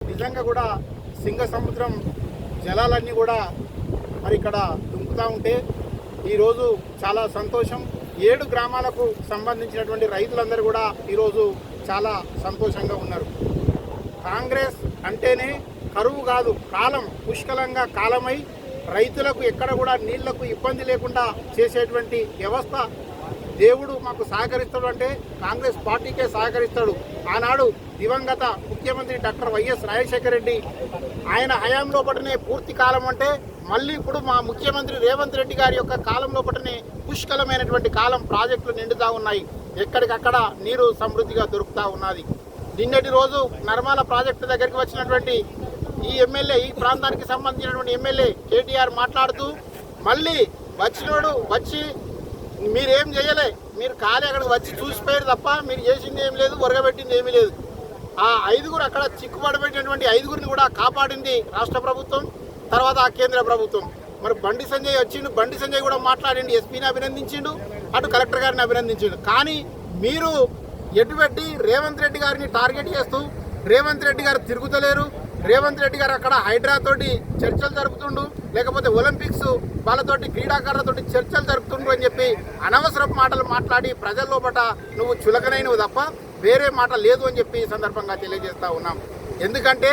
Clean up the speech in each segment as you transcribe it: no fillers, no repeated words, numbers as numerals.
నిజంగా కూడా సింగ సముద్రం జలాలన్నీ కూడా మరి ఇక్కడ దుంకుతూ ఉంటే ఈరోజు చాలా సంతోషం. 7 గ్రామాలకు సంబంధించినటువంటి రైతులందరూ కూడా ఈరోజు చాలా సంతోషంగా ఉన్నారు. కాంగ్రెస్ అంటేనే కరువు కాదు, కాలం పుష్కలంగా కాలమై రైతులకు ఎక్కడ కూడా నీళ్లకు ఇబ్బంది లేకుండా చేసేటువంటి వ్యవస్థ దేవుడు మాకు సహకరిస్తాడు అంటే కాంగ్రెస్ పార్టీకే సహకరిస్తాడు. ఆనాడు దివంగత ముఖ్యమంత్రి డాక్టర్ వైఎస్ రాజశేఖర రెడ్డి ఆయన హయాంలో పట్టనే పూర్తి కాలం అంటే మళ్ళీ ఇప్పుడు మా ముఖ్యమంత్రి రేవంత్ రెడ్డి గారి యొక్క కాలంలో పట్టనే పుష్కలమైనటువంటి కాలం. ప్రాజెక్టులు నిండుతూ ఉన్నాయి, ఎక్కడికక్కడ నీరు సమృద్ధిగా దొరుకుతూ ఉన్నది. నిన్నటి రోజు నర్మాల ప్రాజెక్టు దగ్గరికి వచ్చినటువంటి ఈ ఎమ్మెల్యే, ఈ ప్రాంతానికి సంబంధించినటువంటి ఎమ్మెల్యే కేటీఆర్ మాట్లాడుతూ మళ్ళీ వచ్చినోడు వచ్చి మీరేం చేయలే, మీరు ఖాళీ అక్కడికి వచ్చి చూసిపోయారు తప్ప మీరు చేసింది ఏం లేదు, ఒరగబెట్టింది ఏమీ లేదు. ఆ 5గురు అక్కడ చిక్కుబడబెట్టినటువంటి 5గురిని కూడా కాపాడింది రాష్ట్ర ప్రభుత్వం, తర్వాత ఆ కేంద్ర ప్రభుత్వం. మరి బండి సంజయ్ వచ్చిండు, బండి సంజయ్ కూడా మాట్లాడిండు, ఎస్పీని అభినందించిండు, అటు కలెక్టర్ గారిని అభినందించిండు. కానీ మీరు ఎటుపెట్టి రేవంత్ రెడ్డి గారిని టార్గెట్ చేస్తూ రేవంత్ రెడ్డి గారు తిరుగుతలేరు. రేవంత్ రెడ్డి గారు అక్కడ హైడ్రాతోటి చర్చలు జరుపుతుండు, లేకపోతే ఒలింపిక్స్ వాళ్ళతోటి క్రీడాకారులతోటి చర్చలు జరుపుతుండ్రు అని చెప్పి అనవసరపు మాటలు మాట్లాడి ప్రజల లోపల నువ్వు చులకనైనవు తప్ప వేరే మాట లేదు అని చెప్పి ఈ సందర్భంగా తెలియజేస్తూ ఉన్నాం. ఎందుకంటే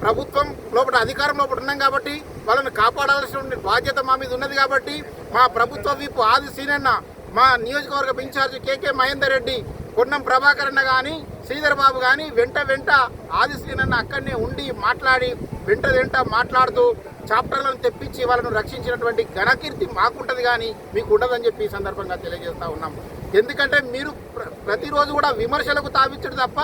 ప్రభుత్వం లోపల అధికారం లోపల ఉన్నాం కాబట్టి వాళ్ళని కాపాడాల్సిన బాధ్యత మా మీద ఉన్నది కాబట్టి మా ప్రభుత్వ విప్ ఆది సీనన్న, మా నియోజకవర్గ ఇన్ఛార్జి కేకే మహేందర్ రెడ్డి, పొన్నం ప్రభాకర్ అన్న కానీ శ్రీధర్ బాబు కానీ వెంట ఆది శ్రీనన్న అక్కడనే ఉండి మాట్లాడి వెంట మాట్లాడుతూ చాప్టర్లను తెప్పించి వాళ్ళను రక్షించినటువంటి ఘనకీర్తి మాకుంటుంది కానీ మీకు ఉండదని చెప్పి ఈ సందర్భంగా తెలియజేస్తూ ఉన్నాం. ఎందుకంటే మీరు ప్రతిరోజు కూడా విమర్శలకు తావించడు తప్ప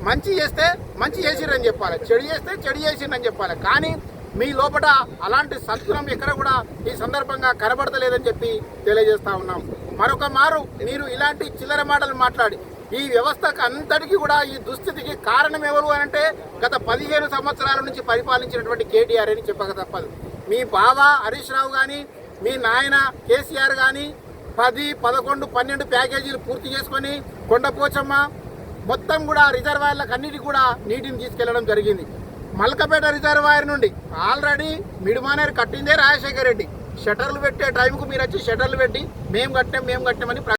మంచి చేస్తే మంచి చేసిరని చెప్పాలి, చెడు చేస్తే చెడు చేసిరని చెప్పాలి. కానీ మీ లోపల అలాంటి సద్గుణం ఎక్కడ కూడా ఈ సందర్భంగా కనబడతలేదని చెప్పి తెలియజేస్తూ ఉన్నాం. మరొక మారు మీరు ఇలాంటి చిల్లర మాటలు మాట్లాడి ఈ వ్యవస్థకు అంతటికీ కూడా ఈ దుస్థితికి కారణం ఎవరు అని అంటే గత 15 సంవత్సరాల నుంచి పరిపాలించినటువంటి కేటీఆర్ అని చెప్పక తప్పదు. మీ బావ హరీష్ రావు కానీ మీ నాయన కేసీఆర్ కానీ 10, 11, 12 ప్యాకేజీలు పూర్తి చేసుకొని కొండపోచమ్మ మొత్తం కూడా రిజర్వాయర్లకు అన్నిటికీ కూడా నీటిని తీసుకెళ్లడం జరిగింది. మల్కపేట రిజర్వాయర్ నుండి ఆల్రెడీ మిడిమానేరు కట్టిందే రాజశేఖర రెడ్డి. షటర్లు పెట్టే టైంకు మీరు వచ్చి షటర్లు పెట్టి మేము కట్టామని